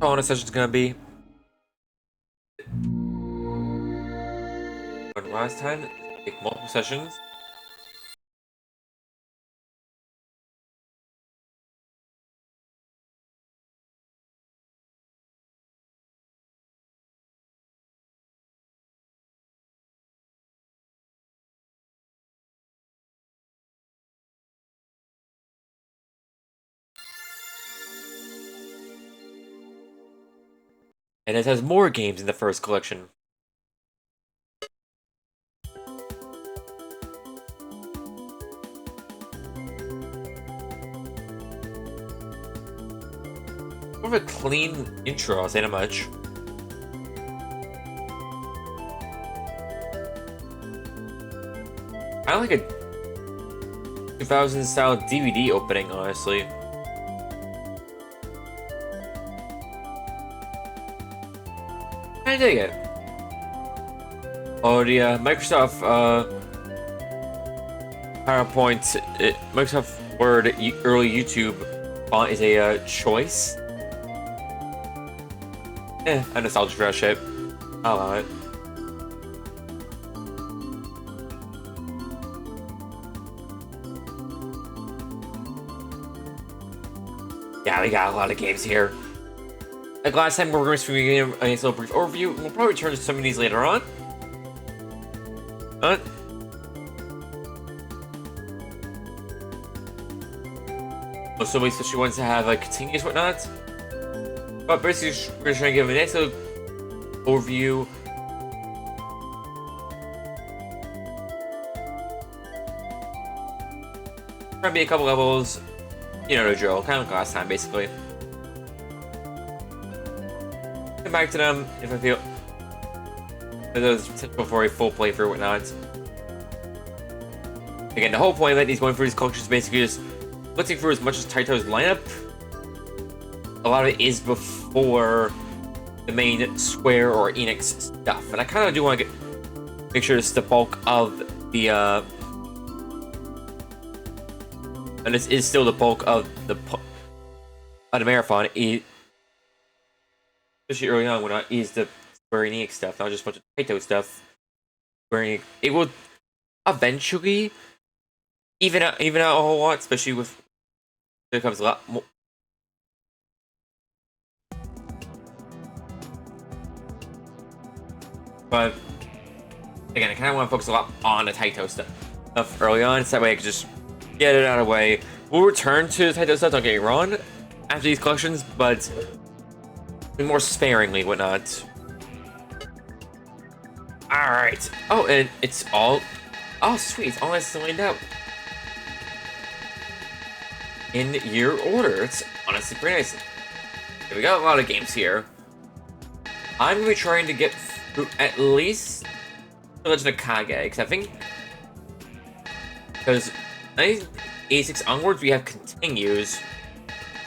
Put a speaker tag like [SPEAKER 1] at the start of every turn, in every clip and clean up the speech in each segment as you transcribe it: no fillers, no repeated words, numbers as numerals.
[SPEAKER 1] how the session's gonna be. But last time, take multiple sessions. And it has more games in the first collection. More of a clean intro, I'll say that much. I like a 2000 style DVD opening, honestly. I dig it. Oh, the Microsoft PowerPoint, Microsoft Word early YouTube font is a choice. I'm nostalgic for that shit. I love it. Yeah, we got a lot of games here. Like last time, we're going to be giving a nice little brief overview. We'll probably return to some of these later on. So especially ones that have like continuous whatnot. But basically, we're trying to give a nice little overview. Trying to be a couple levels, you know the drill, kind of like last time, basically. Come back to them if I feel there's potential for a full playthrough or whatnot. Again, the whole point of it, he's going through these collections, basically just looking through as much as Taito's lineup. A lot of it is before the main Square or Enix stuff, and I kind of do want to make sure this is the bulk of the and this is still the bulk of the marathon. Especially early on when I is the Square Enix stuff, not just a bunch of Taito stuff. It will eventually even out a whole lot, especially with there comes a lot more. But again, I kind of want to focus a lot on the Taito stuff early on, so that way I can just get it out of the way. We'll return to the Taito stuff, don't get me wrong, after these collections, but more sparingly, whatnot. Alright. Oh, and it's all... Oh, sweet. It's all nice and laid out. In your order. It's honestly pretty nice. Okay, we got a lot of games here. I'm going to be trying to get through at least The Legend of Kage, because I think... Because 86 onwards, we have continues.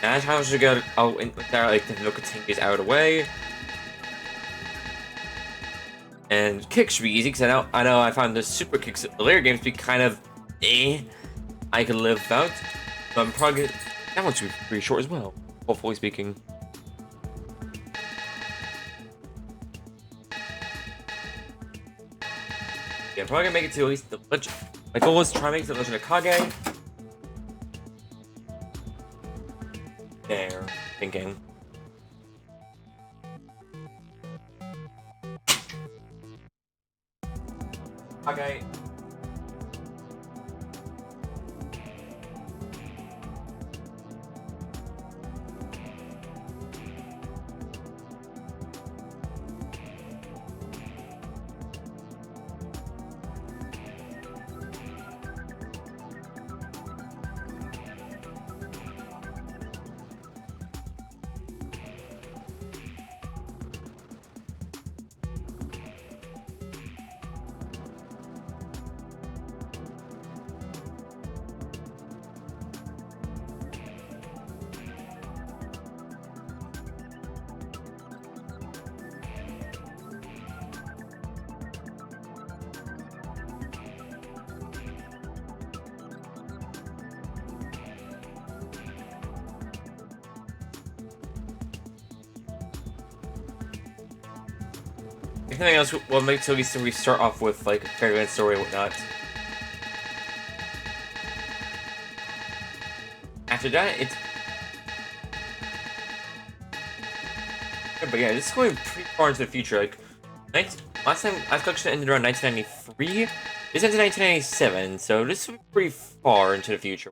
[SPEAKER 1] And that's how I should go. Oh, entirely no continues out of the way. And kicks should be easy, because I know I found the super kicks the later games to be kind of I could live without. But I'm probably that one should be pretty short as well, hopefully speaking. Yeah, I'm probably gonna make it to at least the Legend. My goal is to try and make it to the Legend of Kage. There, thinking. Okay. If nothing else, we'll make till we start off with like a fairly good story and whatnot. After that, it's. But yeah, this is going pretty far into the future. Like, last time last collection ended around 1993. This ends in 1997, so this is pretty far into the future.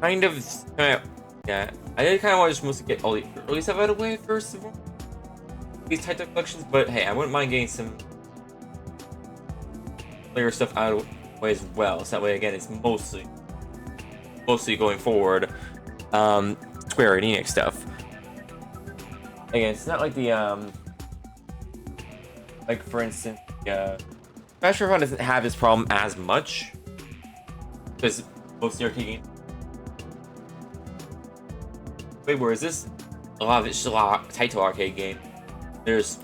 [SPEAKER 1] Kind of, yeah. I did kind of want to just mostly get all the early stuff out of the way first of all. These Taito collections, but hey, I wouldn't mind getting some later stuff out of the way as well. So that way, again, it's mostly going forward. Square and Enix stuff. Again, it's not like the like for instance, Smash Marathon doesn't have this problem as much because most of the arcade games. Wait, whereas this, a lot of it's just a lot of Taito arcade game. There's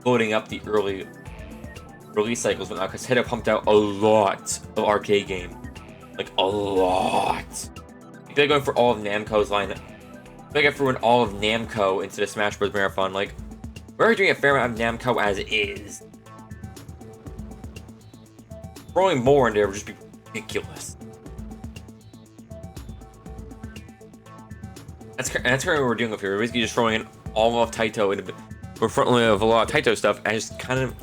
[SPEAKER 1] loading up the early release cycles, but now because Taito pumped out a lot of arcade game, like a lot. If they're going for all of Namco's line, like I threw in all of Namco into the Smash Bros. Marathon, like we're already doing a fair amount of Namco as is. Throwing more in there would just be ridiculous. That's kind of what we're doing up here. We're basically just throwing in all of Taito into we're frontline of a lot of Taito stuff, and just kind of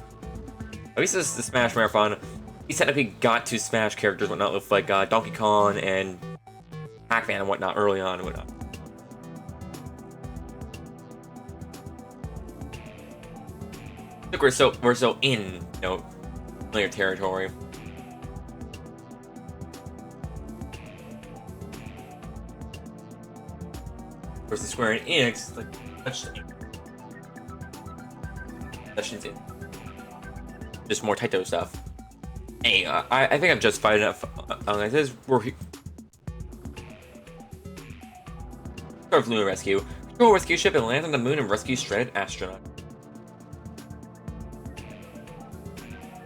[SPEAKER 1] at least this the Smash Marathon. He technically got to Smash characters, whatnot, with like Donkey Kong and Pac-Man and whatnot early on and whatnot. Look, we're so in, familiar territory. Versus Square and Enix, like sessions in just more Taito stuff. Hey, I think I'm justified enough. It says we're start of Lunar Rescue. Control a rescue ship and land on the moon and rescue stranded astronaut.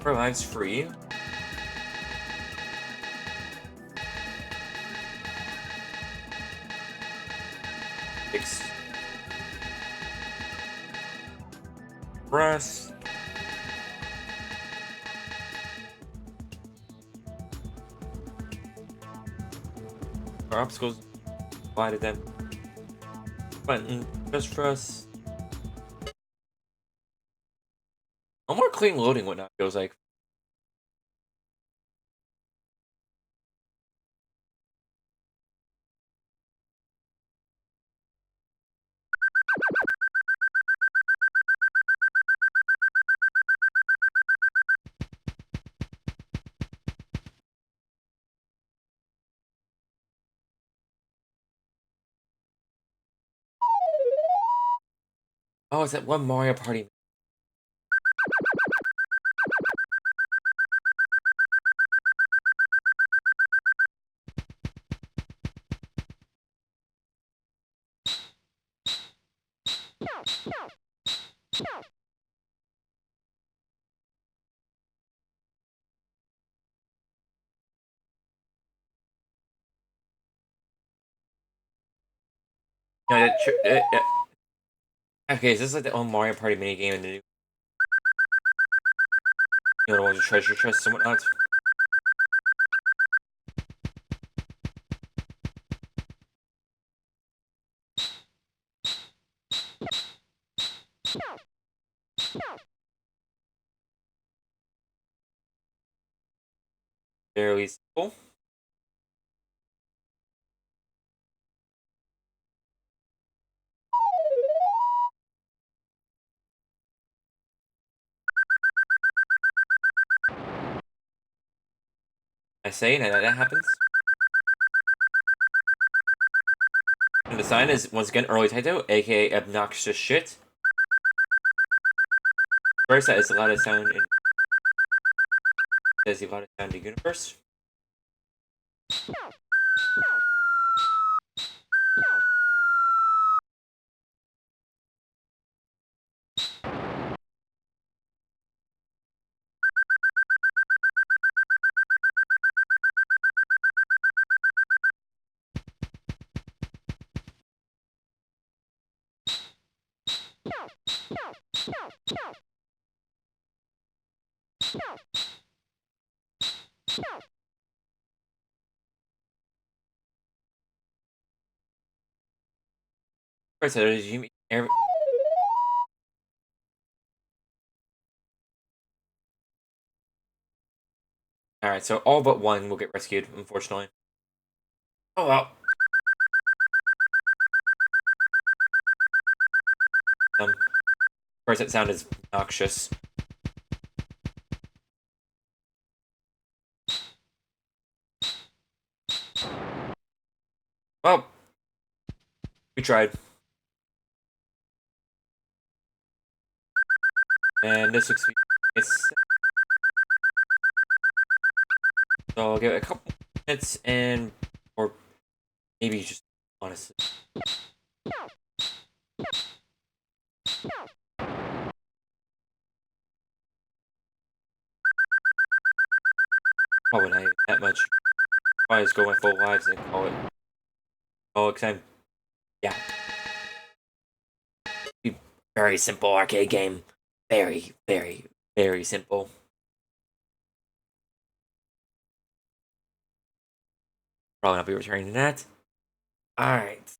[SPEAKER 1] Our lives free. Express. Our obstacles provided them. Button just for us. A more clean loading whatnot feels like. Oh, it's that one Mario Party. No, okay, is this like the old Mario Party minigame in the new? The ones with treasure chests and whatnot? Fairly simple. I say, and that happens. And the sign is, once again, early Taito, aka obnoxious shit. First, that is the loudest sound in. Says the loudest sound in the universe. Right, so did you mean Alright, so all but one will get rescued, unfortunately. Oh well. Of course, that sound is noxious. Well, we tried. And this looks it's so I'll give it a couple minutes and or maybe just honestly. Probably not even that much. Probably just go my full lives and call it. Oh, because I'm yeah. Very simple arcade game. Very, very, very simple. Probably not be returning that. Alright.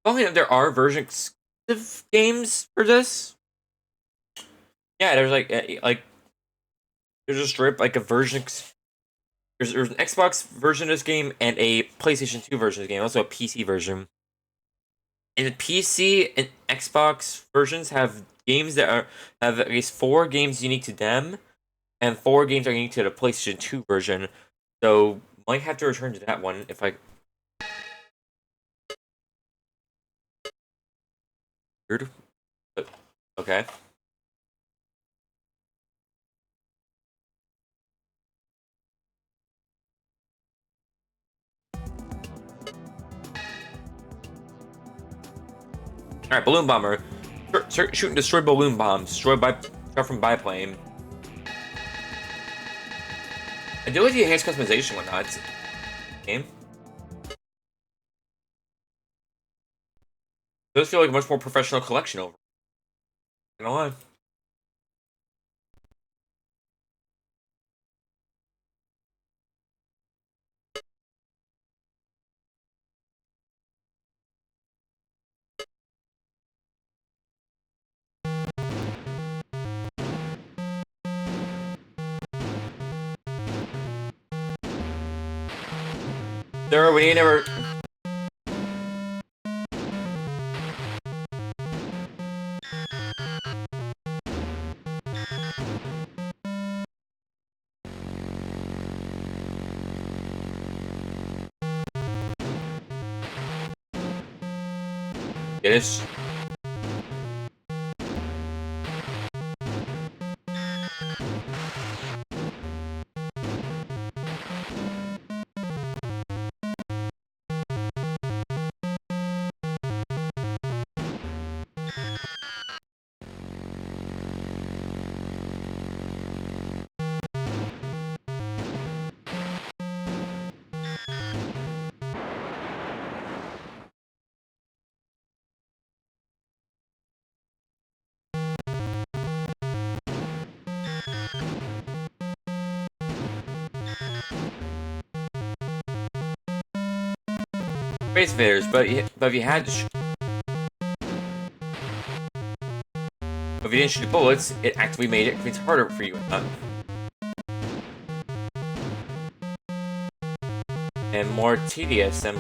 [SPEAKER 1] Well, you know, there are version exclusive games for this. Yeah, there's like there's a strip like a version. There's an Xbox version of this game and a PlayStation 2 version of the game, also a PC version. And the PC and Xbox versions have games that have at least 4 games unique to them, and 4 games are unique to the PlayStation 2 version. So might have to return to that one if I. Weird. Okay. All right, balloon bomber. Shoot and destroy balloon bombs. Destroyed by shot from biplane. I do like the enhanced customization and whatnot. Game. It does feel like a much more professional collection over. You know what? There, we ain't never. It is. Space invaders, but if you had to, if you didn't shoot bullets, it actively made it harder for you. And more tedious and.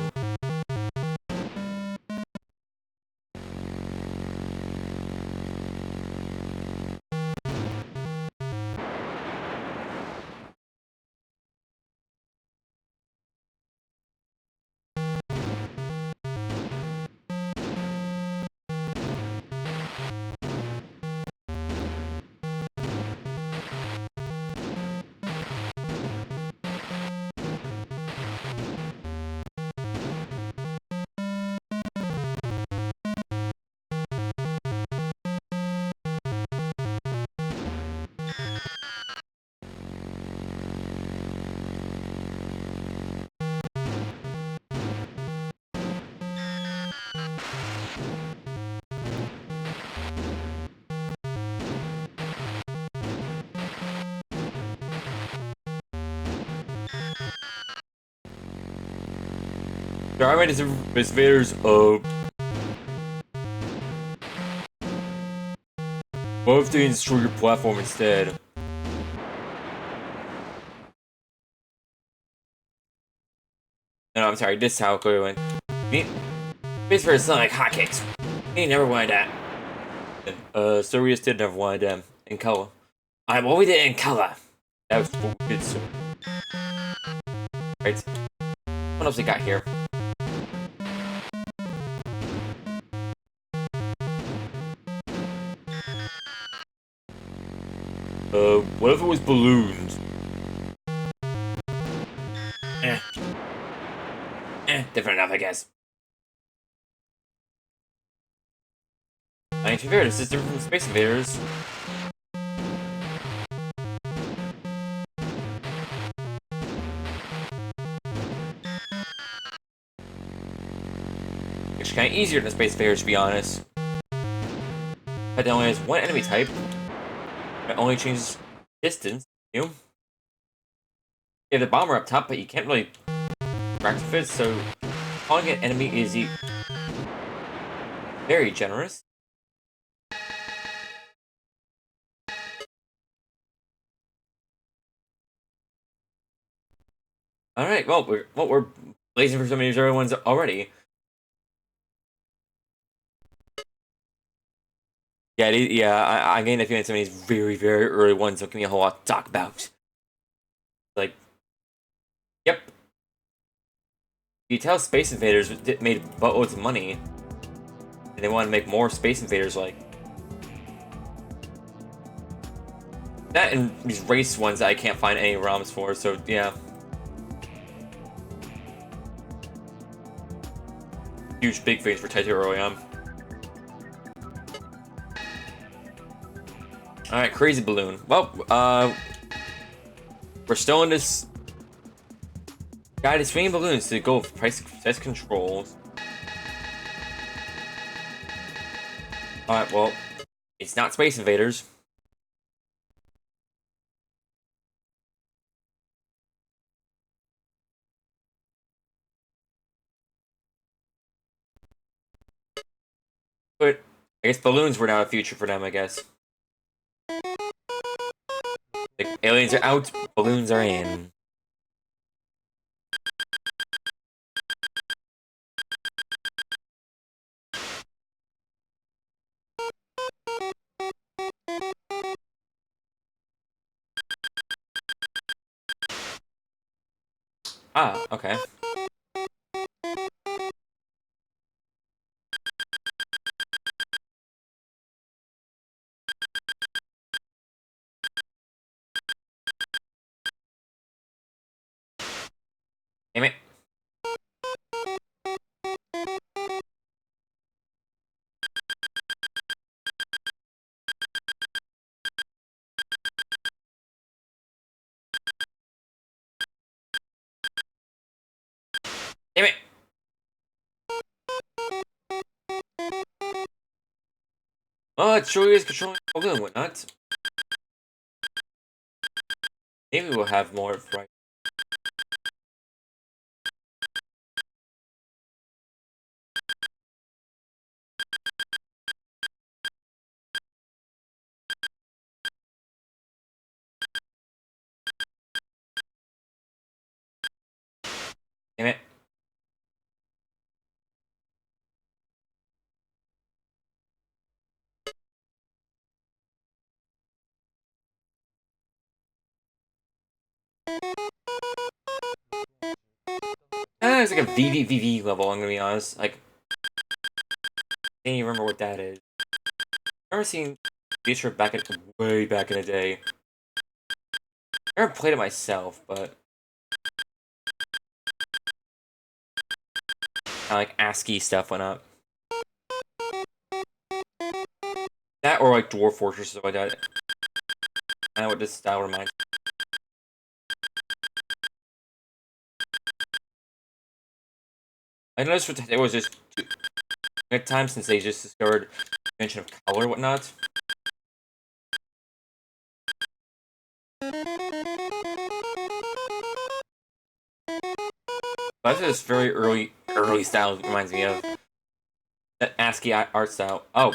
[SPEAKER 1] There are many Space Invaders. What if they destroy your platform instead? No, I'm sorry. This is how it went. Me, Space Invaders sound like hotcakes. He never wanted that. Sirius did never wanted them in color. I'm always in color. That was so good, so. Right. What else we got here? What if it was balloons? Different enough, I guess. Ancient Invaders is different from Space Invaders. It's kind of easier than Space Invaders, to be honest. But it only has one enemy type. It only changes distance. You have the bomber up top, but you can't really practice it, so calling it enemy is very generous. All right, well we're blazing for some of these early ones already. Yeah, I'm getting a feeling some of these very early ones don't give me a whole lot to talk about. Like, yep. You tell Space Invaders made buttloads of money, and they want to make more Space Invaders like that, and these race ones that I can't find any ROMs for. So yeah, huge big things for Taito early on. All right, crazy balloon. Well, we're still in this. Guide is swinging balloons to go with price controls. All right, well, it's not Space Invaders. But I guess balloons were now a future for them, I guess. Like, aliens are out, balloons are in. Ah, okay. Damn it. Damn it. Well, it surely is controlling the balloon and whatnot. Maybe we'll have more of right. Damn it. It's like a VVVV level, I'm gonna be honest. Like, I can't even remember what that is. I remember seeing this trip way back in the day. I never played it myself, but I like ASCII stuff went up. That or like Dwarf Fortress or something like that. I know what this style reminds me. I noticed what it was just a time since they just discovered mention of color and whatnot. But that's just very early early style reminds me of that ASCII art style. Oh,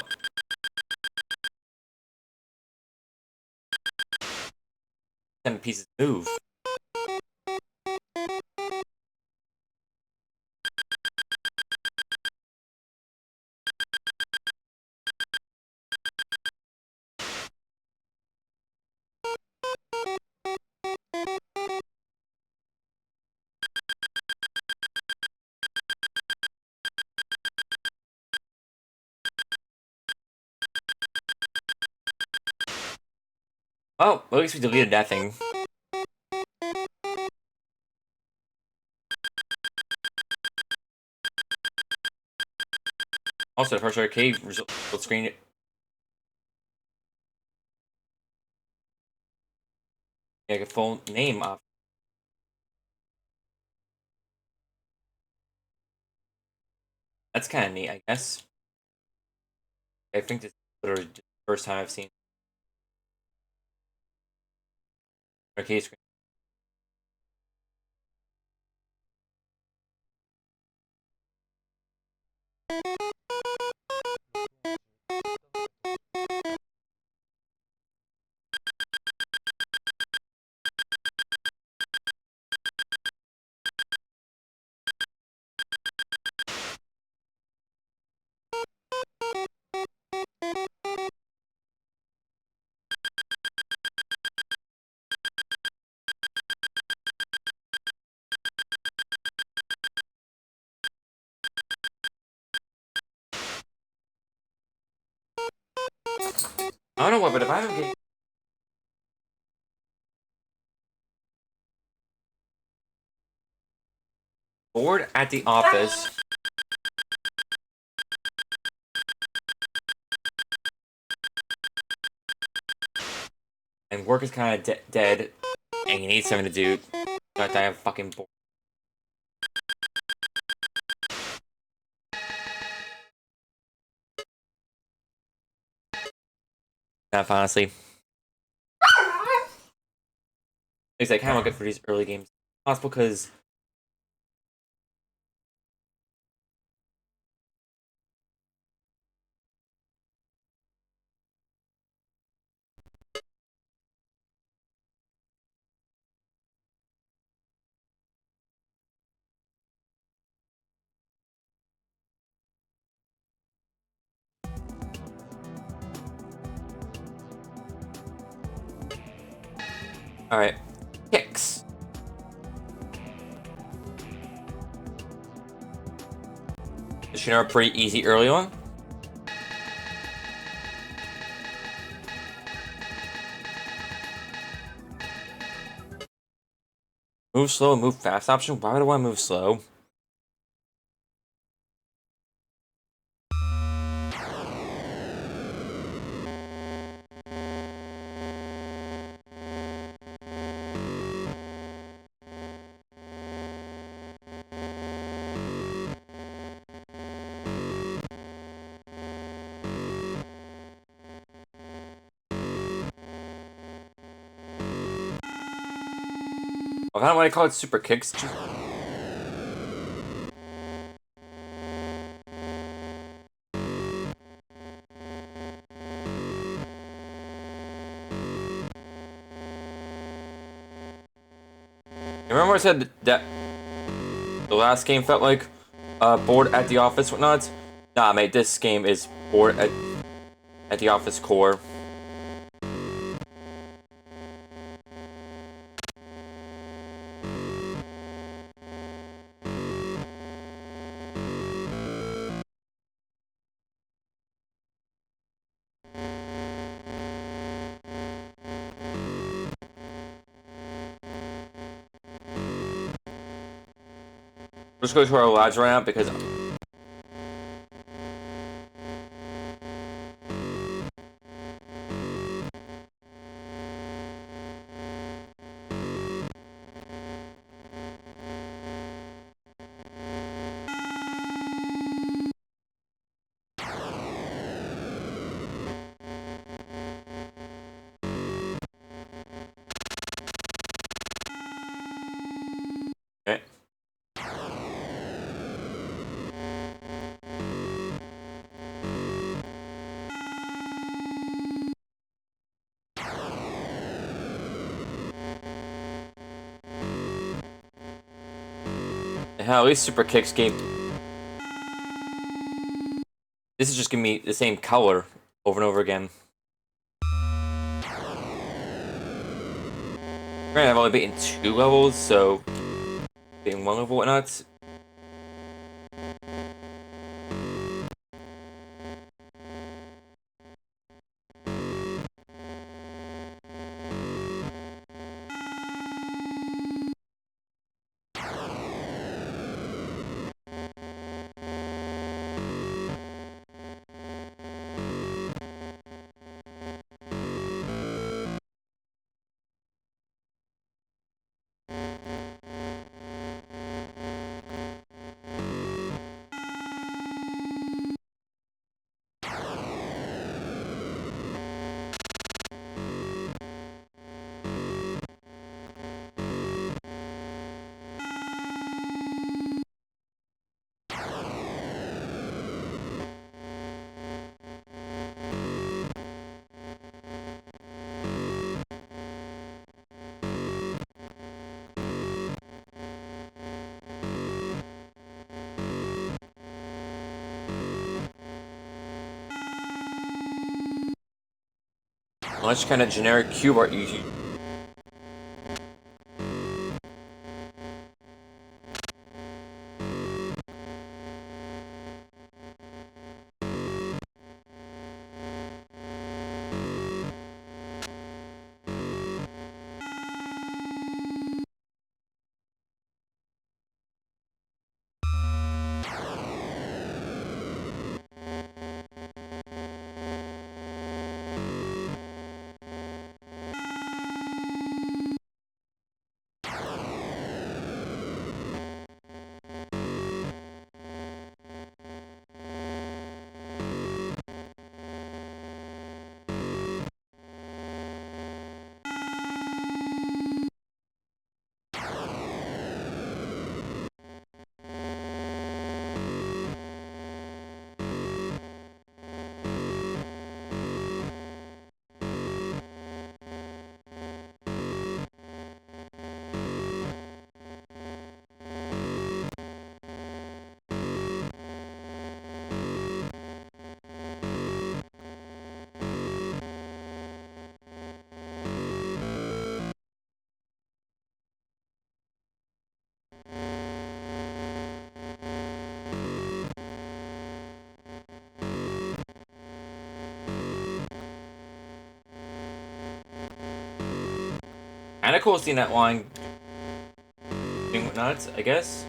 [SPEAKER 1] 10 pieces move. Oh, well, at least we deleted that thing. Also, the first arcade result screen. Yeah, like a full name off. That's kind of neat, I guess. I think this is literally just the first time I've seen arcade screen. I don't know what, but if I don't get bored at the office, and work is kind of dead, and you need something to do, but I have fucking bored. Enough, honestly. At least I kind of good for these early games. Possible because alright. Kicks. This should have a pretty easy early one. Move slow and move fast option? Why would I want to move slow? Well, kind of what I call it super kicks. Remember I said that the last game felt like bored at the office, whatnot? Nah, mate, this game is bored at the office core. Let's go to our lives right now because okay. Hell, at least Super Kicks gave... This is just giving me the same color over and over again. Granted, I've only beaten 2 levels, so... beating 1 level, whatnot. Much kind of generic cube art you kind of cool seeing that line doing whatnot, I guess.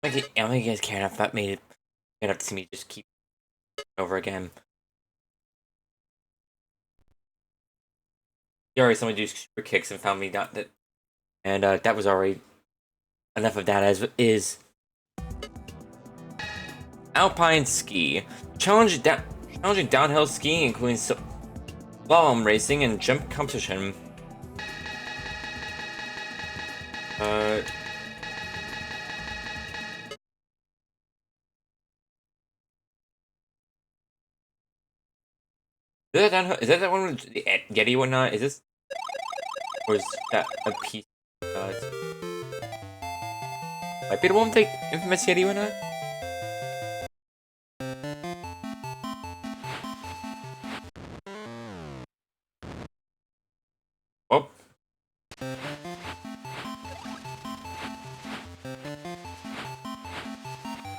[SPEAKER 1] I don't think you guys care enough about me enough to see me just keep over again. You already someone do super kicks and found me not that, and that was already enough of that as is. Alpine ski, challenging downhill skiing, including slalom racing and jump competition. Is that that one with the Yeti whatnot? Is this, or is that a piece? Might be the one with the infamous Yeti whatnot. Oh.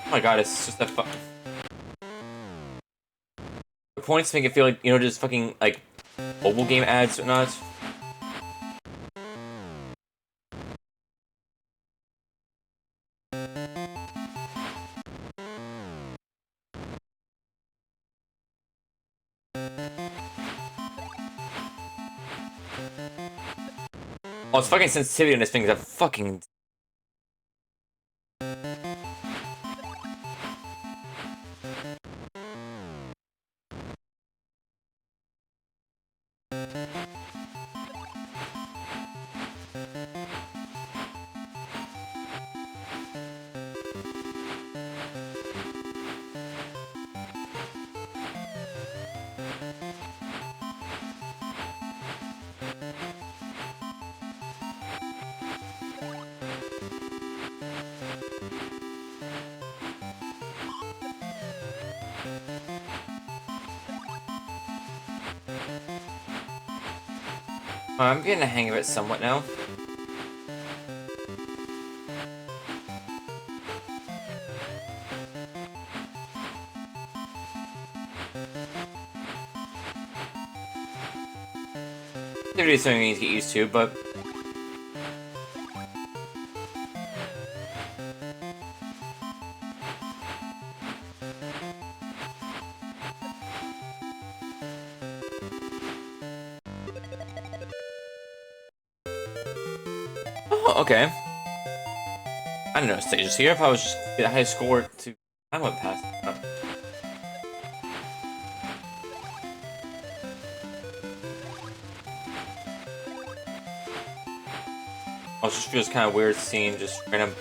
[SPEAKER 1] Oh my god, it's just a fuck. points to make it feel like, just fucking, like, mobile game ads or not. Oh, it's fucking sensitivity on this thing is a fucking... I'm getting the hang of it somewhat now. Sensitivity is something you need to get used to, but... Oh, okay. I don't know stages here. If I was just get a high score to... I went past. Oh. It just feels kind of weird seeing just random...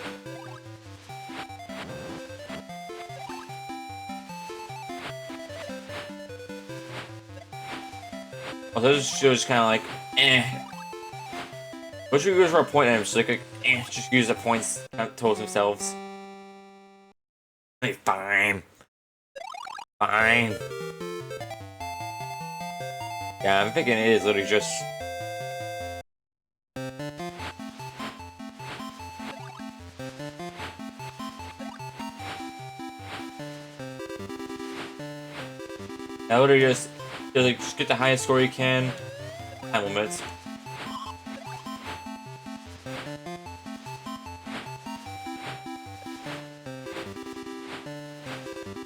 [SPEAKER 1] Oh, those shows kind of like, eh. What should we go for a point item? Just like, just use the points towards themselves. Hey, fine. Fine. Yeah, I'm thinking it is literally just... Now literally just get the highest score you can. Time limits.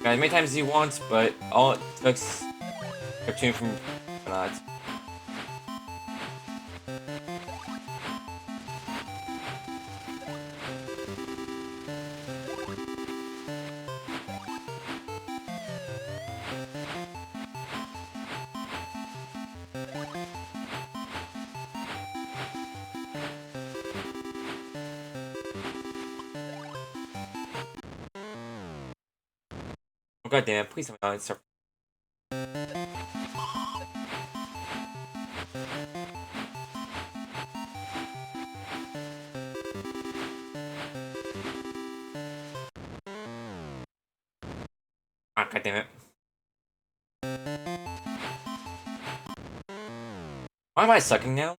[SPEAKER 1] As many times as you want, but all it takes cartoon from not. Oh god damn it, please tell me not to start. Ah, god damn it. Why am I sucking now?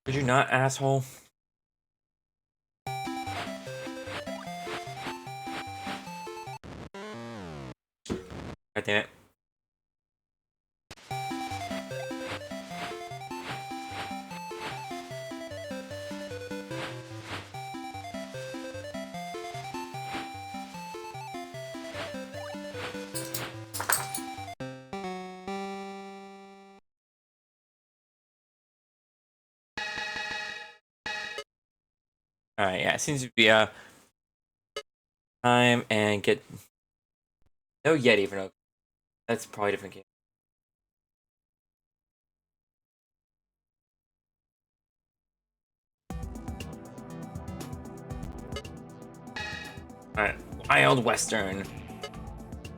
[SPEAKER 1] Could you not, asshole? God damn it. Alright, yeah, it seems to be time and get no Yeti for no. That's probably a different game. Alright, Wild Western.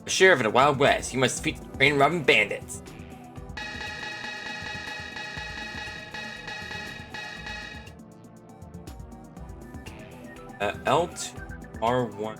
[SPEAKER 1] A sheriff in the Wild West. You must defeat train robbing bandits. L2 R1.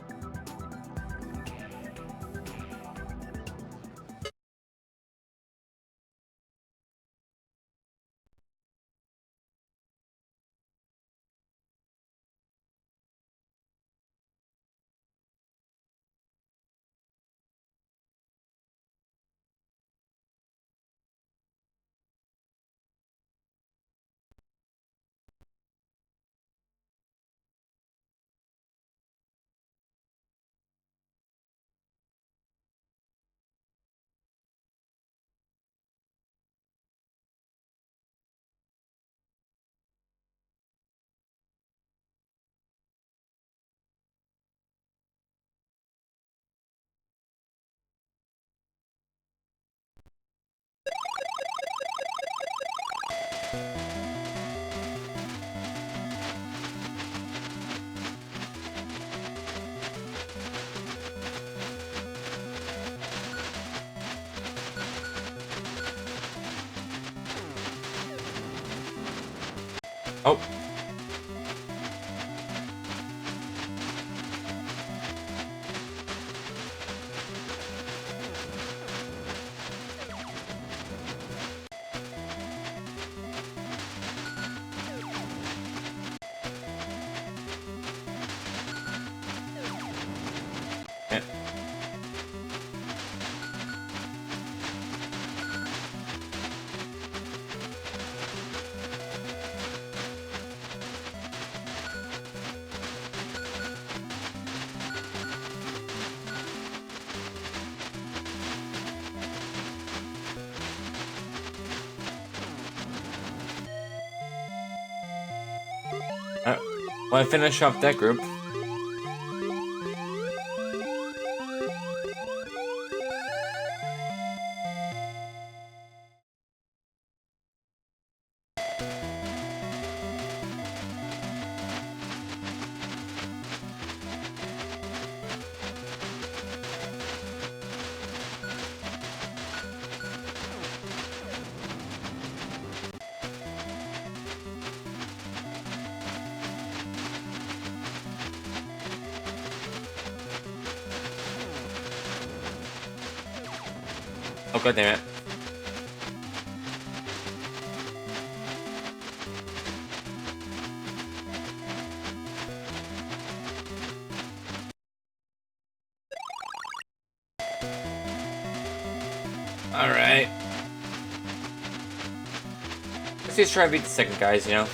[SPEAKER 1] Oh. Yeah. Well, I finish off that group. Oh, god damn it. Alright. Let's just try to beat the second guys, you know?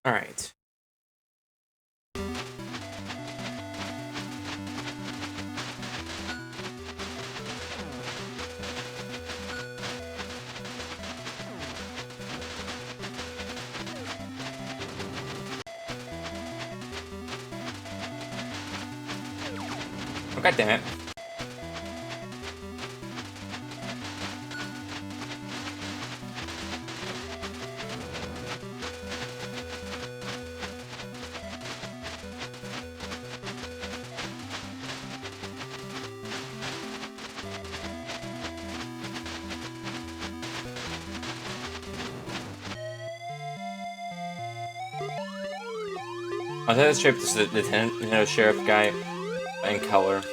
[SPEAKER 1] Alright. Oh, God damn it. I thought this sheriff, this is the Lieutenant Sheriff guy in color.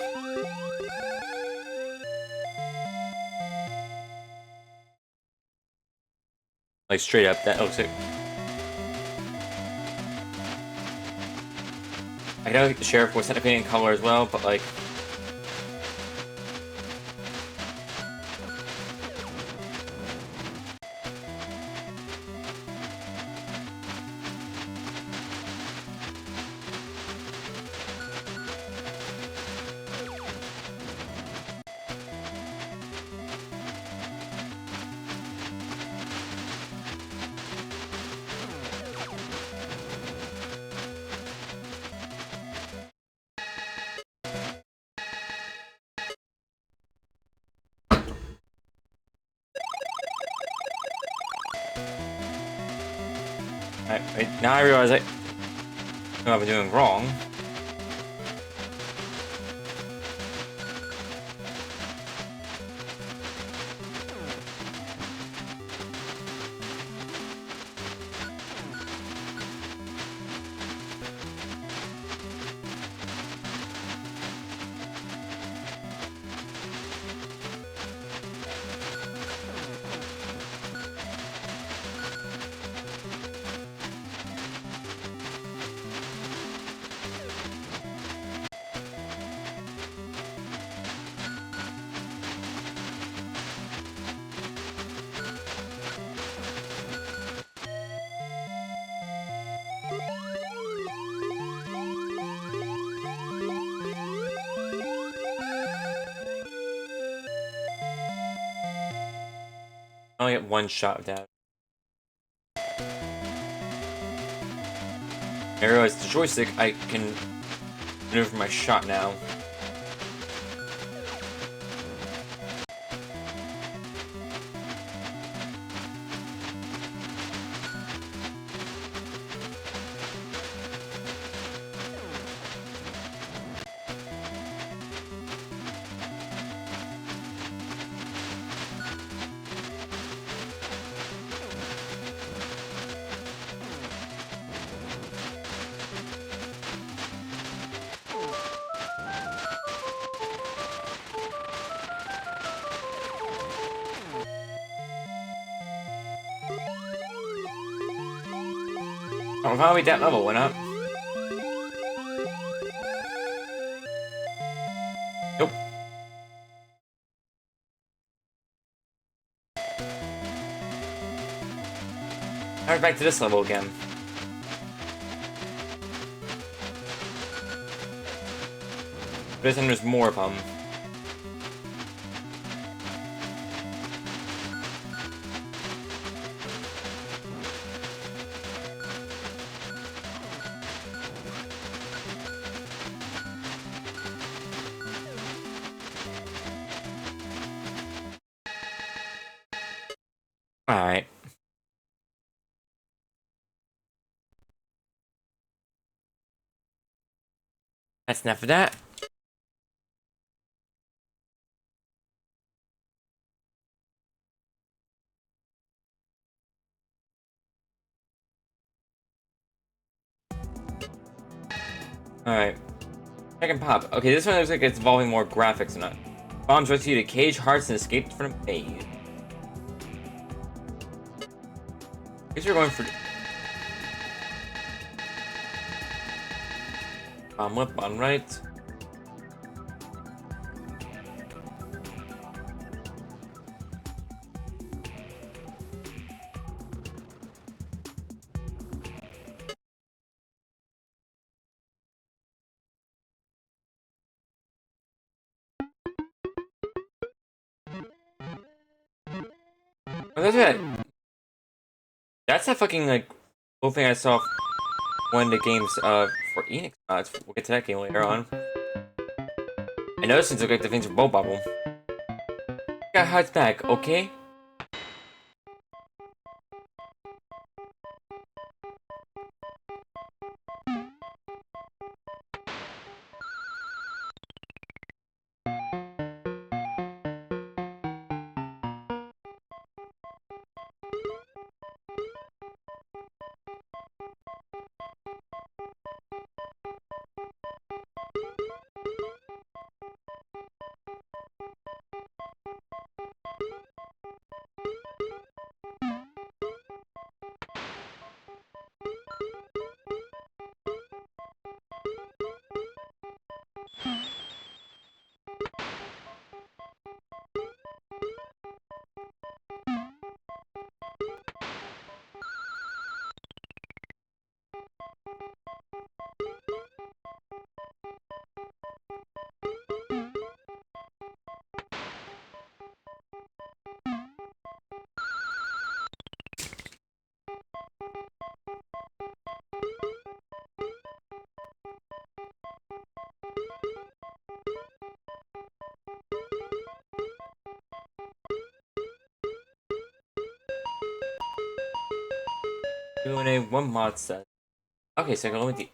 [SPEAKER 1] Like straight up, that looks like. I know the sheriff was technically in color as well, but like. Now I realize I know what I'm doing wrong. I only get one shot of that. I realize the joystick, I can maneuver my shot now. Oh, if I beat that level, why not? Nope. Now we're back to this level again. This time there's more of them. Alright. That's enough of that. Alright. Second pop. Okay, this one looks like it's involving more graphics than that. Bombs rescue to cage hearts and escaped from a maze. I guess you're going for... Bomb left, bomb right. that's it. That's that fucking like cool thing I saw one of the games for Enix mods. We'll get to that game later on. I know since look like the things for Bolt Bubble. Got Hut's back, okay? Doing a one mod set. Okay, so I can go with the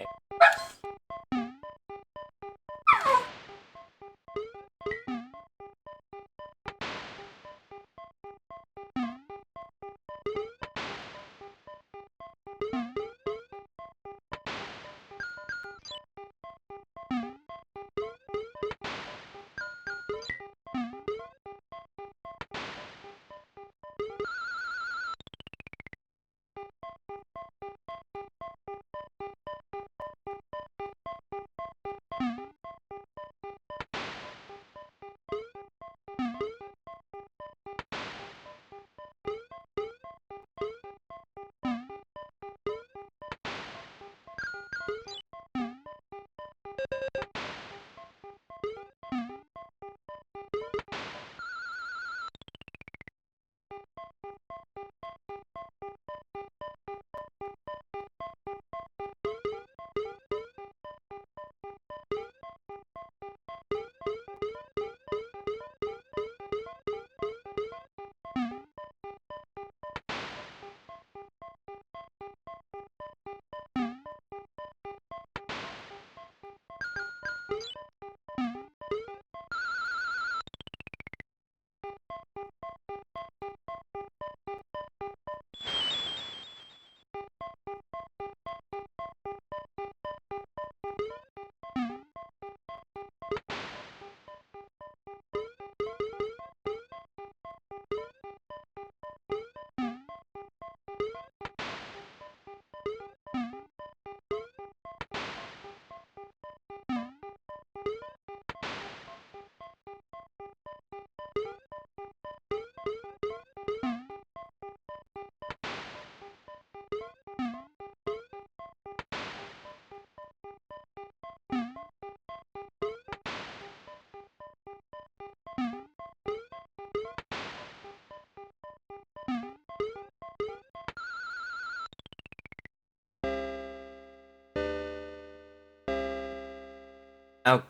[SPEAKER 1] okay.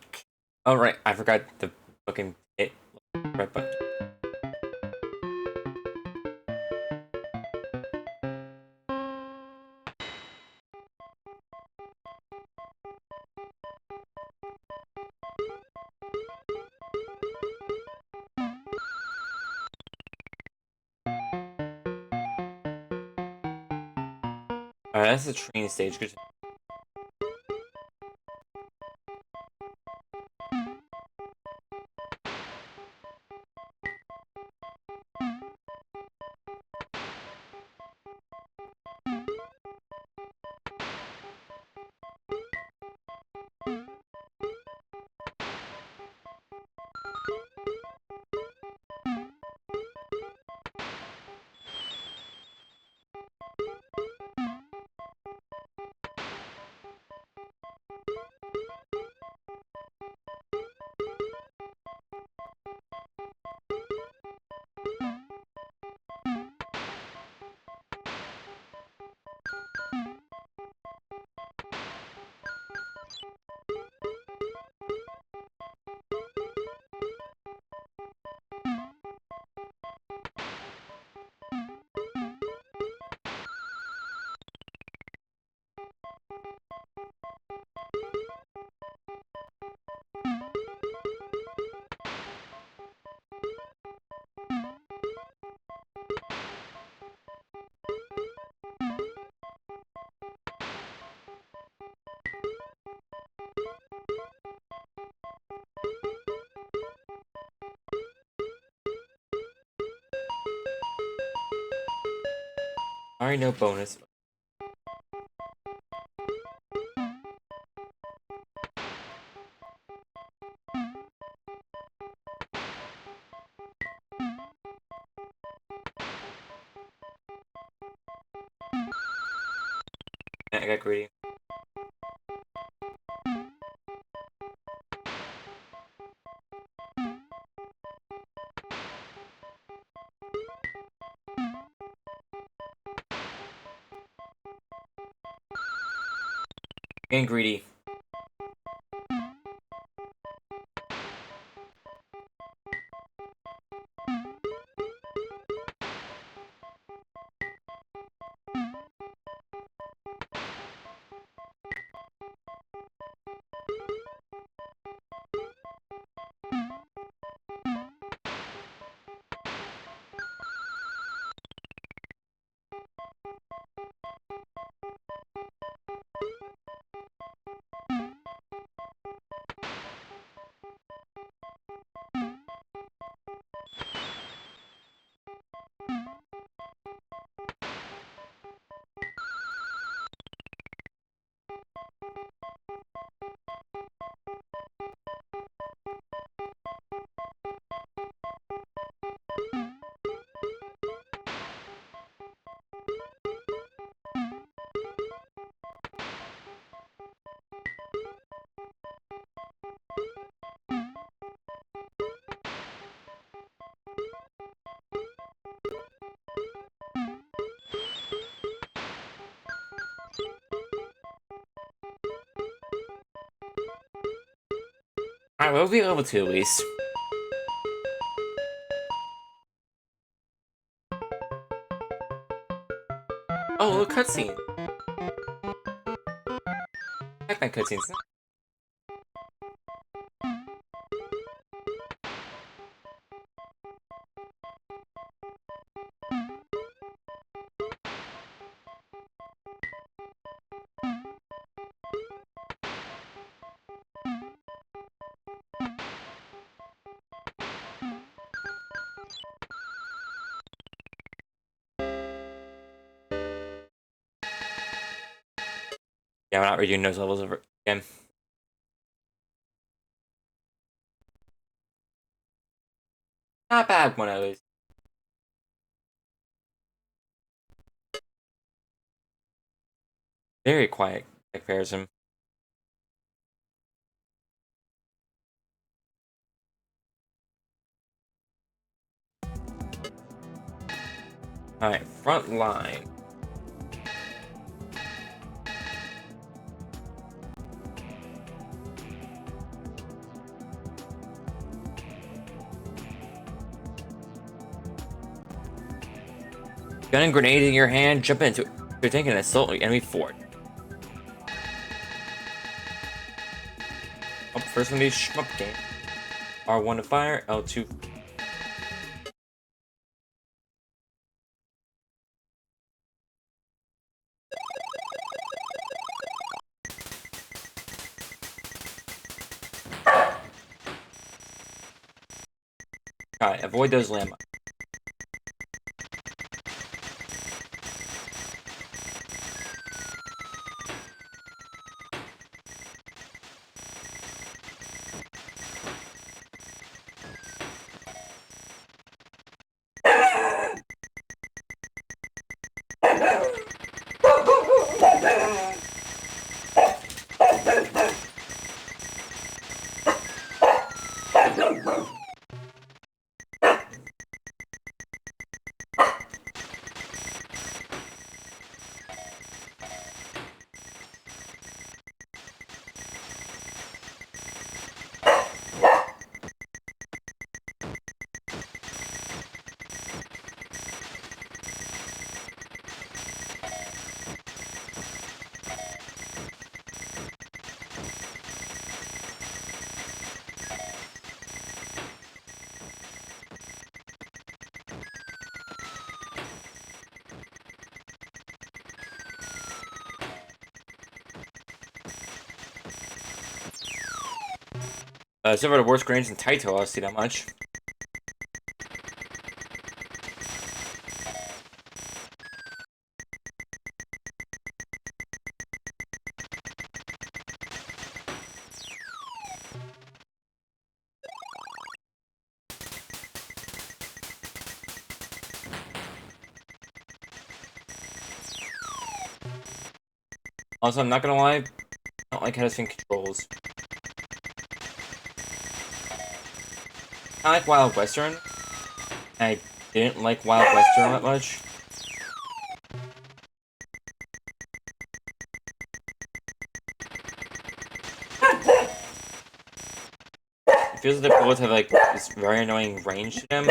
[SPEAKER 1] Oh right, I forgot the fucking hit right button. Alright, that's the train stage. Good. Sorry, no bonus. I got greedy. Getting greedy. Alright, we'll be level 2 at least. Oh, look, cutscene. I like my cutscenes. Yeah, we're not redoing those levels over again. Not bad one at least. Very quiet comparison. Alright, front line. Gun and grenade in your hand, jump into it. You're taking an assault on the enemy fort. Oh, first one of these shmup game. R1 to fire, L2. Alright, avoid those landmines. Some of the worst grenades in Taito, I'll see that much. Also, I'm not gonna lie, I don't like how this thing controls. I like Wild Western. I didn't like Wild Western that much. It feels like the bullets have like this very annoying range to them,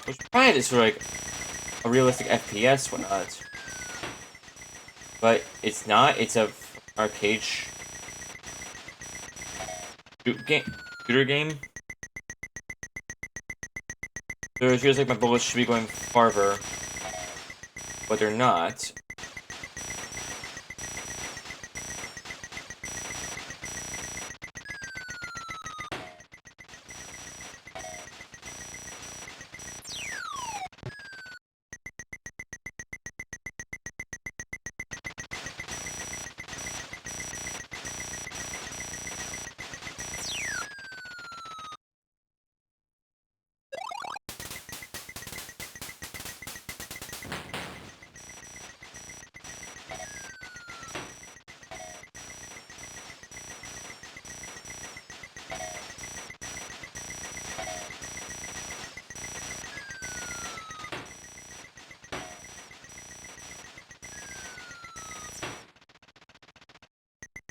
[SPEAKER 1] which probably is for like a realistic FPS, whatnot. But it's not. It's a arcade shooter game. So it feels like my bullets should be going farther, but they're not.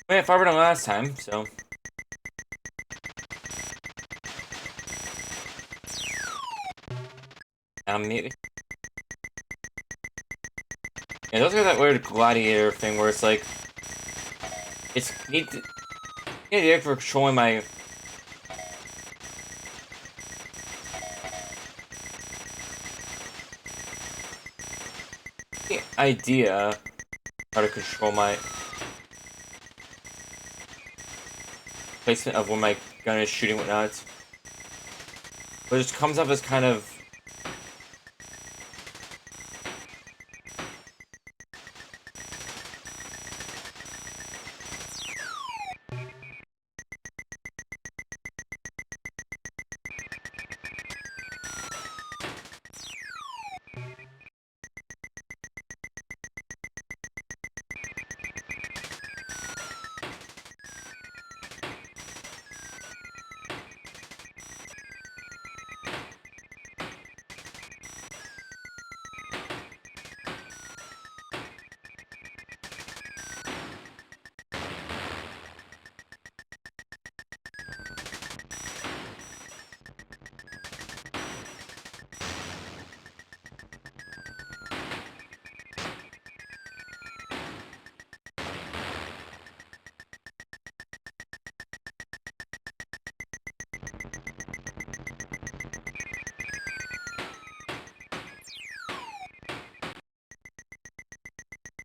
[SPEAKER 1] We had farther than last time, so. Maybe. Yeah, those got that weird gladiator thing where it's like, it's neat. The idea for controlling my. The idea how to control my placement of when my gun is shooting whatnot. But it just comes up as kind of.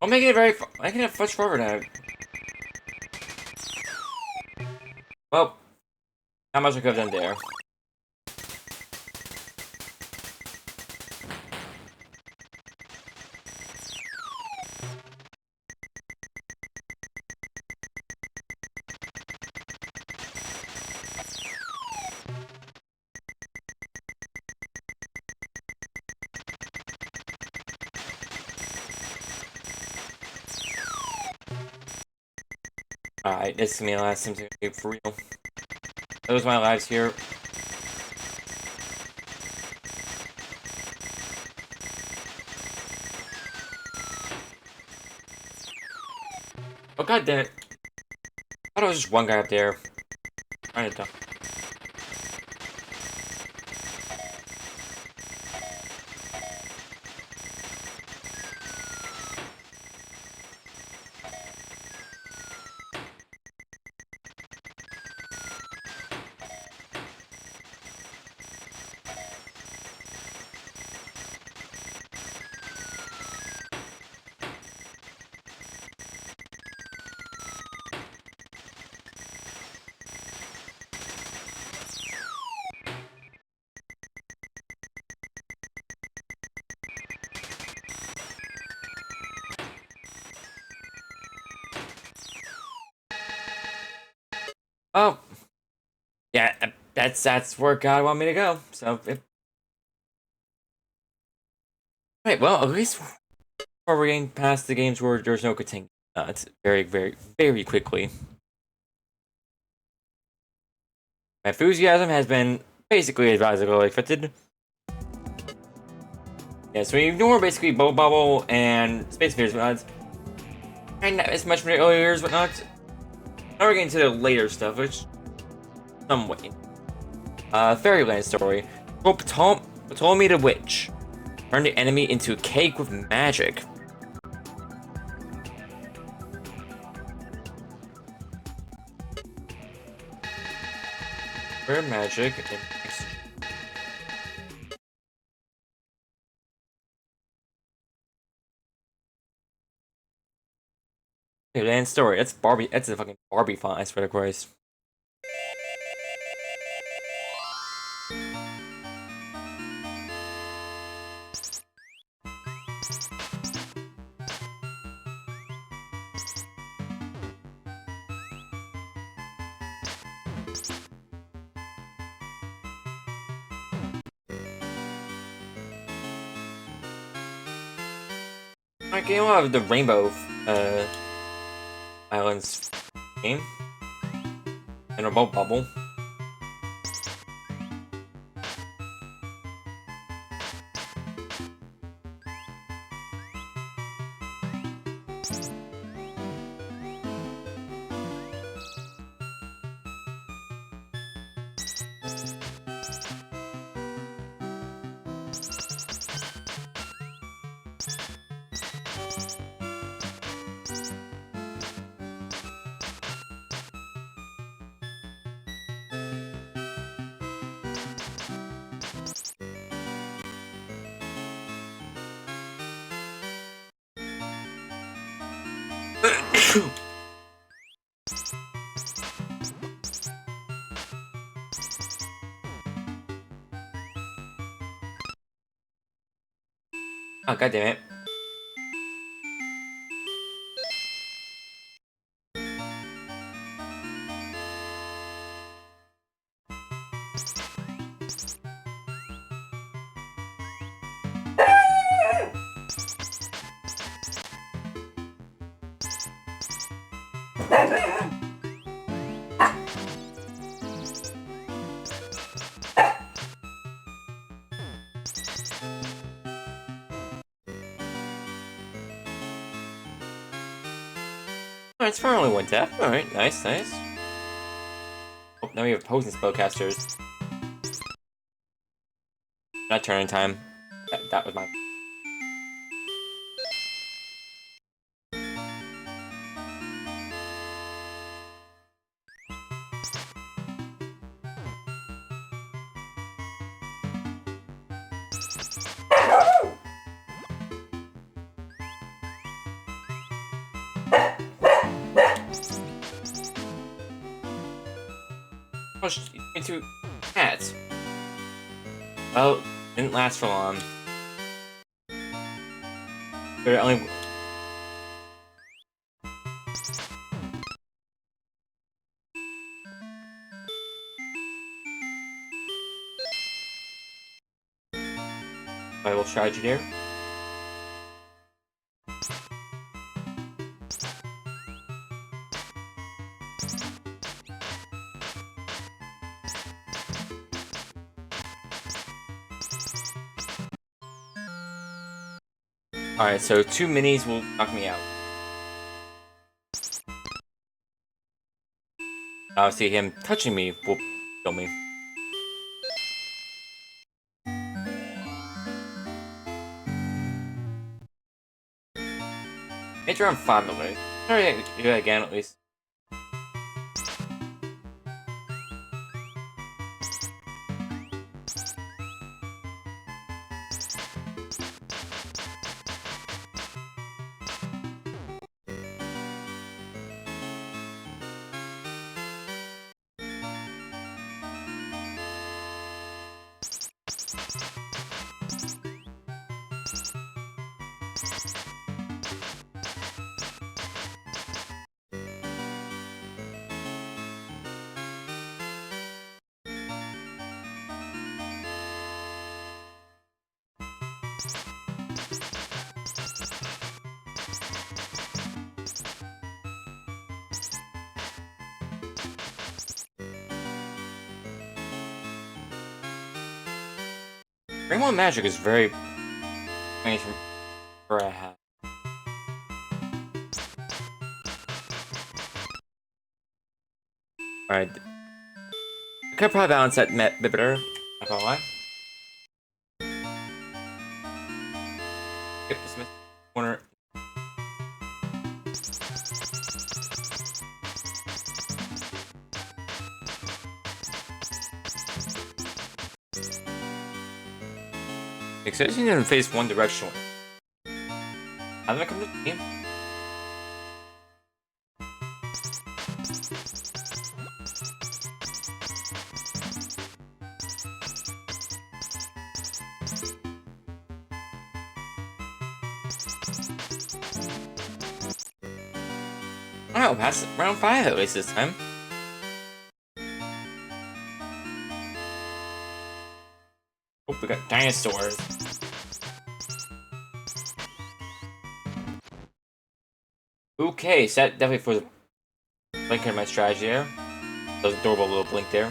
[SPEAKER 1] I'm making it very. Making it much forward now. Well, how much I could have done there. Alright, this is gonna be the last time to for real. Those are my lives here. Oh god damn it. I thought it was just one guy up there. Trying to dump. Oh. Yeah, that's where God want me to go. So if right, well, at least we're getting past the games where there's no continuing. It's very, very, very quickly. My enthusiasm has been basically as I expected. Yeah, so we ignore basically Bubble Bobble and Space Fears mods. And not as much from the earlier years, but not. Now we're getting to the later stuff, which somewhat. Fairyland story. Ptolemy the Witch turned the enemy into a cake with magic. For magic and Fairyland story. That's Barbie. That's a fucking Barbie font. I swear to Christ. I came out of the Rainbow Islands game and a bubble. Oh, god damn it. Alright, it's for only one tap. Alright, nice, nice. Oh, now we have opposing spellcasters. Not turning time. That was mine. Oh, into cats. Well, didn't last for long. There only. Viable strategy there. Alright, so 2 minis will knock me out. Obviously, him touching me will kill me. It's around 5 millimeters. Alright, do that again at least. Rainbow Magic is very nice from where I have. Alright. I could probably balance that a bit better. Not gonna lie. Yep, this corner. Especially in face one direction. How did I come to the game? Wow, past round 5 at least this time. Oh, we got dinosaurs. Okay, so that definitely for the blink in my strategy there. That was adorable little blink there.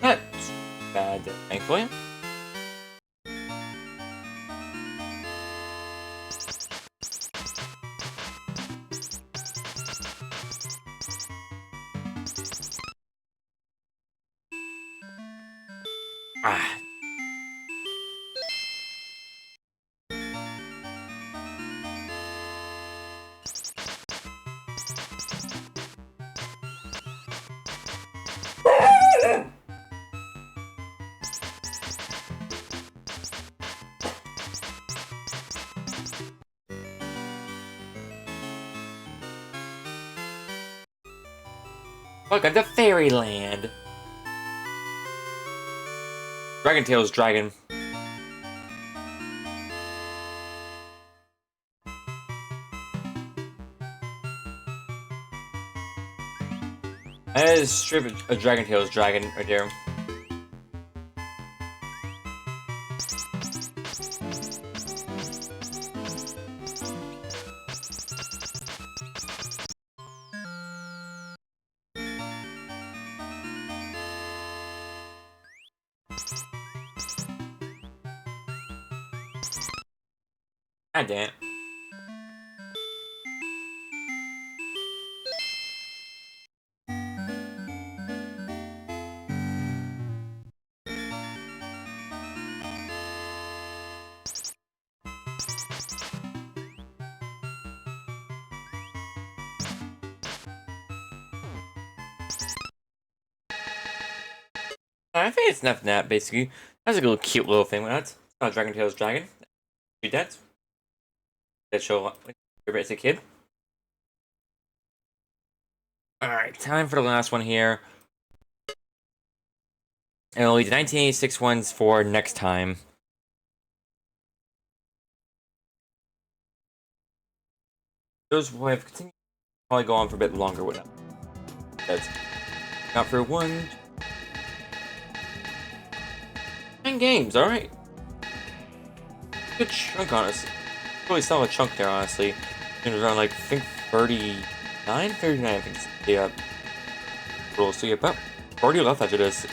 [SPEAKER 1] Not bad, thankfully. Ah. Welcome to Fairyland. Dragon Tails Dragon. That is straight a Dragon Tails Dragon right there. God damn it. I think it's enough of that, basically. That's a little cute little thing. That's not Dragon Tails Dragon. Do that. That show like as a kid. Alright, time for the last one here. And we'll leave the 1986 ones for next time. Those will have continued probably go on for a bit longer with them. That's not for 9 games, alright. Good chunk, honestly. Really solid chunk there, honestly. It was around like, I think 39, I think. Yeah. Roll, so yeah, about 40 left after this.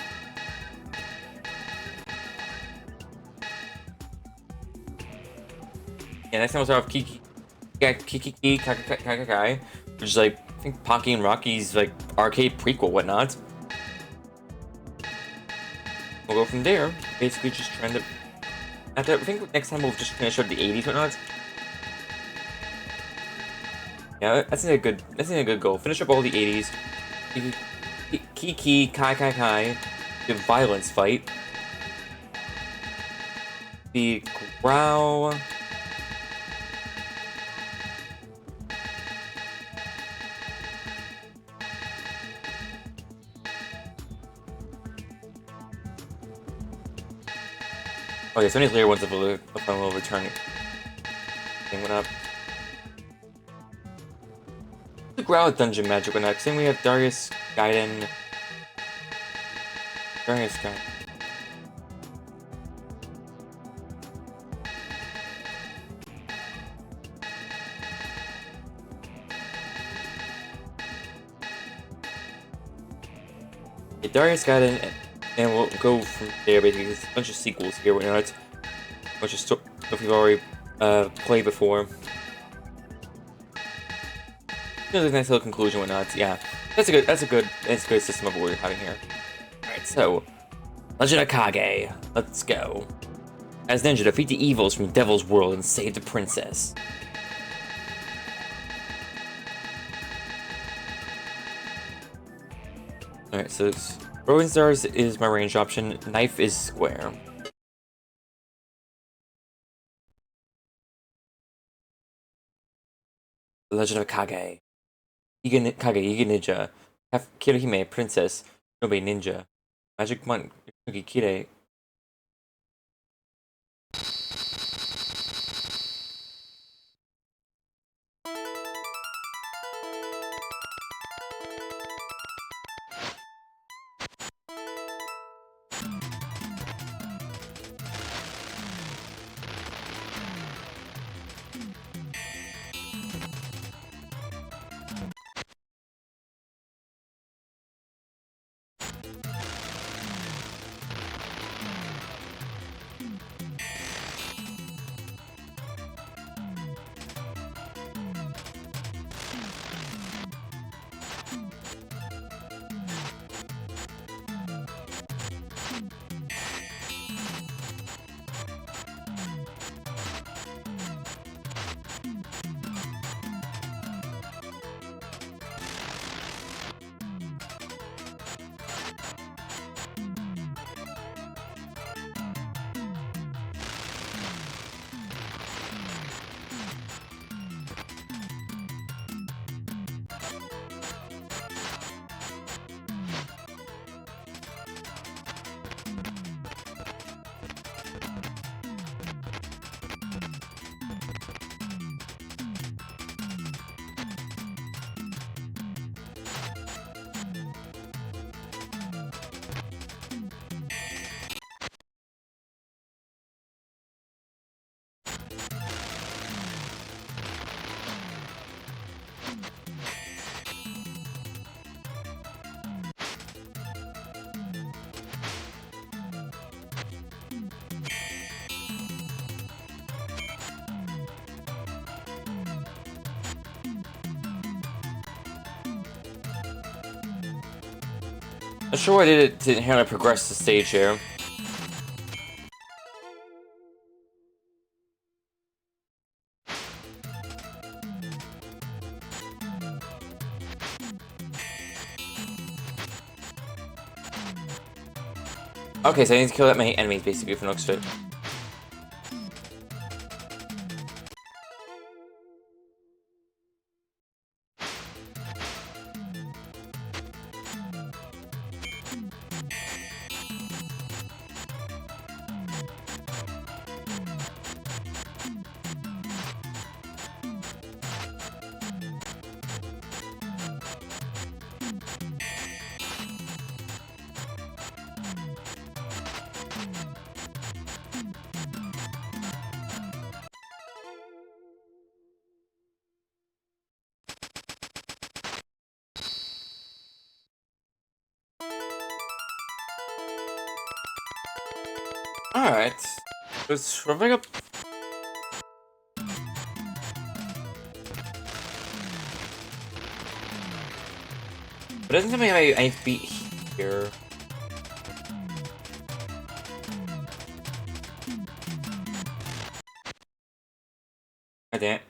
[SPEAKER 1] Yeah, next time we'll start off Kiki Kai, which is like, I think Pocky and Rocky's like arcade prequel, whatnot. We'll go from there. Basically, just trying to. After, I think next time we'll just finish up the 80s, whatnot. Yeah, that's a good goal. Finish up all the 80s. Kiki Kai, the violence fight. The growl. Okay, so many later ones of a will return. Thing went up. The growl dungeon magic went up. Then we have Darius Gaiden. Darius Gaiden. Darius got in, and we'll go from there. Basically, there's a bunch of sequels here. We're not a bunch of stuff we've already played before. There's a nice little conclusion, whatnot. Yeah, that's a good system of what we're having here. All right, so Legend of Kage. Let's go. As ninja, defeat the evils from the Devil's World and save the princess. Alright, so throwing stars is my range option. Knife is square. Legend of Kage. Kage, Iga Ninja. Kirohime, Princess. Nobe Ninja. Magic Monk. Kire. Not sure what I did to how I progress the stage here. Okay, so I need to kill that many enemies basically for next fit. Alright. Let's roving up. But doesn't tell me I need to beat here. God damn it.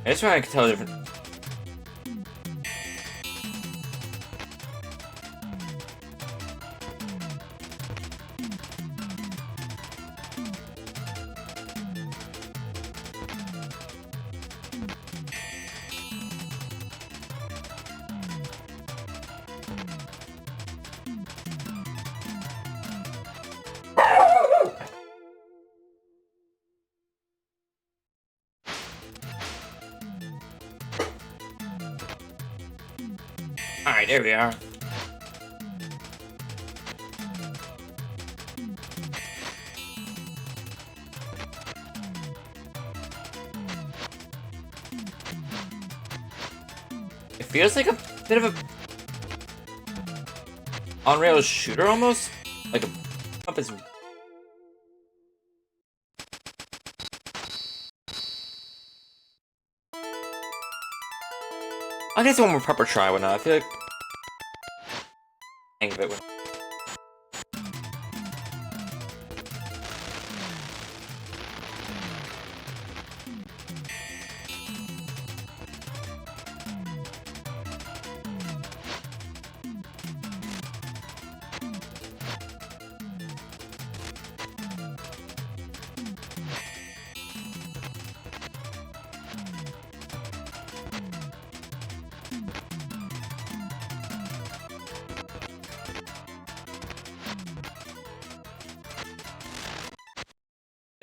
[SPEAKER 1] That's why I can tell the difference. Alright, there we are. It feels like a bit of a on-rails shooter almost? Like a pump is. I'll get one more proper try when I feel like hang of it when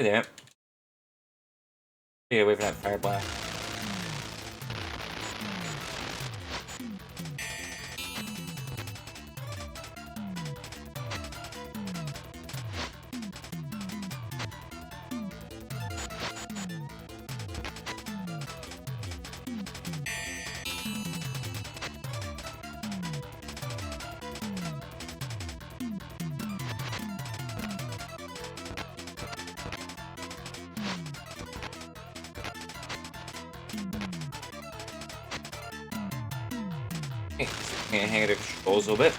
[SPEAKER 1] damn it. Yeah, wait for that fire blast. Can't hang it to controls a little bit.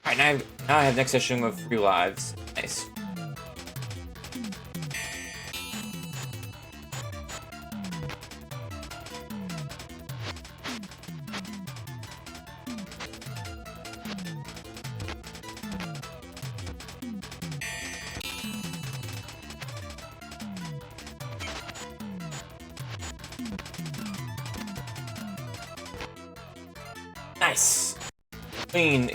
[SPEAKER 1] Alright, now I have next session with 3 lives. Nice. Nice. Clean.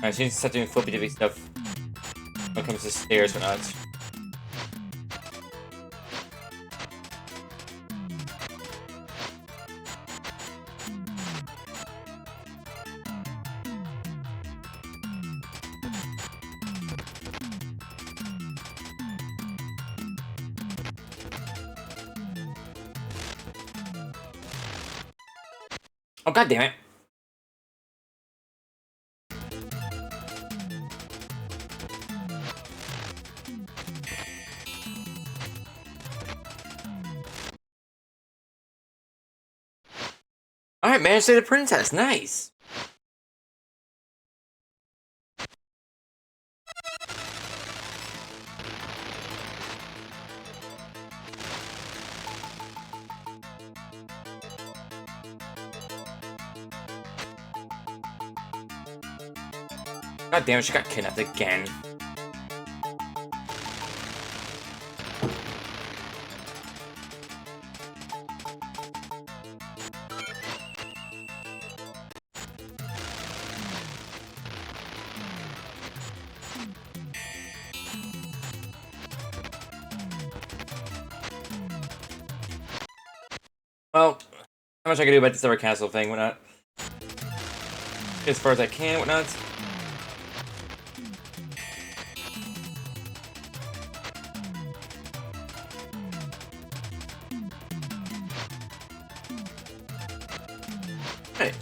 [SPEAKER 1] Alright, so you need to start doing flippy dippy stuff when it comes to stairs or not. Oh, god damn it. Alright, managed to say the princess. Nice. God damn it, she got kidnapped again. Well, how much I can do about this Ever Castle thing, whatnot. As far as I can, whatnot. Hey.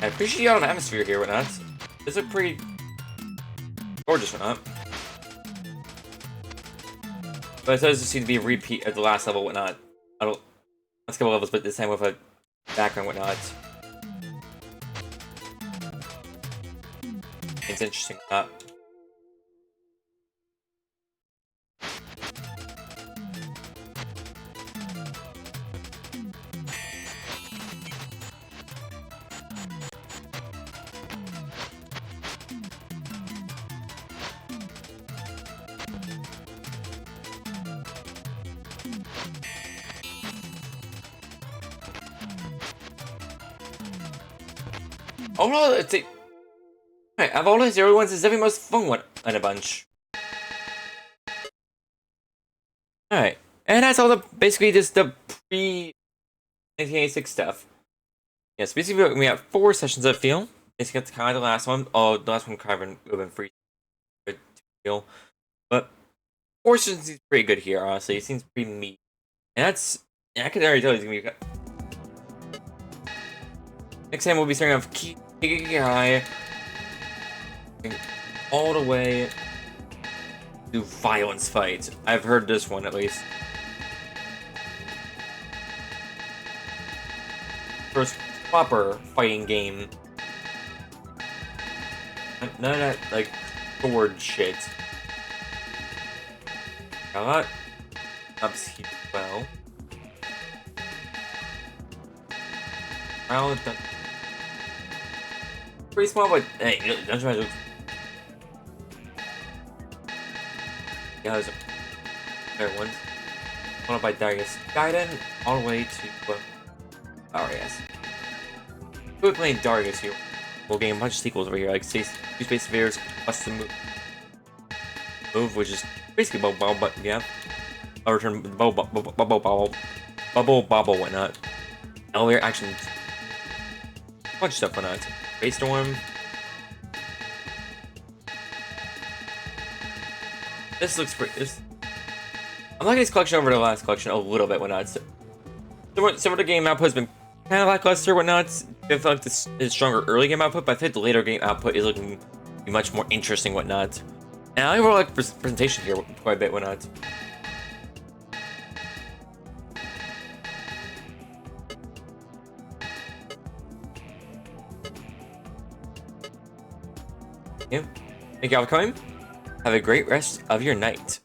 [SPEAKER 1] I appreciate y'all an atmosphere here, whatnot. This is pretty gorgeous, whatnot. But it does seem to be a repeat of the last level, whatnot. I don't. Let's go levels, but this time with a background, whatnot. It's interesting, whatnot. Oh no, it's a... Alright, of all the zero ones, it's definitely the most fun one in a bunch. Alright, and that's all the, basically just the pre-1986 stuff. Yes, basically we have 4 sessions, I feel. Basically that's kind of the last one. Oh, the last one kind of would have been free to feel. But 4 sessions is pretty good here, honestly. It seems pretty meaty. And that's... And I can already tell it's gonna be... Next time we'll be starting off high, all the way to violence fights. I've heard this one at least. First proper fighting game. None of that like sword shit. Got a lot ups here as well. Well, pretty small, but hey, Dungeon Magic. Yeah, there's a better one. Followed by Darius Gaiden, all the way to Darius. We're playing Darius here. We'll gain a bunch of sequels over here, like Space Spheres, plus the move, which is basically bubble, but yeah. I'll return bubble, whatnot. Elevator actions. Bunch of stuff whatnot. Space Storm. This looks pretty. I'm liking this collection over the last collection a little bit, whatnot. Some of the game output has been kind of lackluster, whatnot. I feel like this is stronger early game output, but I think the later game output is looking to be much more interesting, whatnot. And I really like the presentation here quite a bit, whatnot. Yeah. Thank you all for coming. Have a great rest of your night.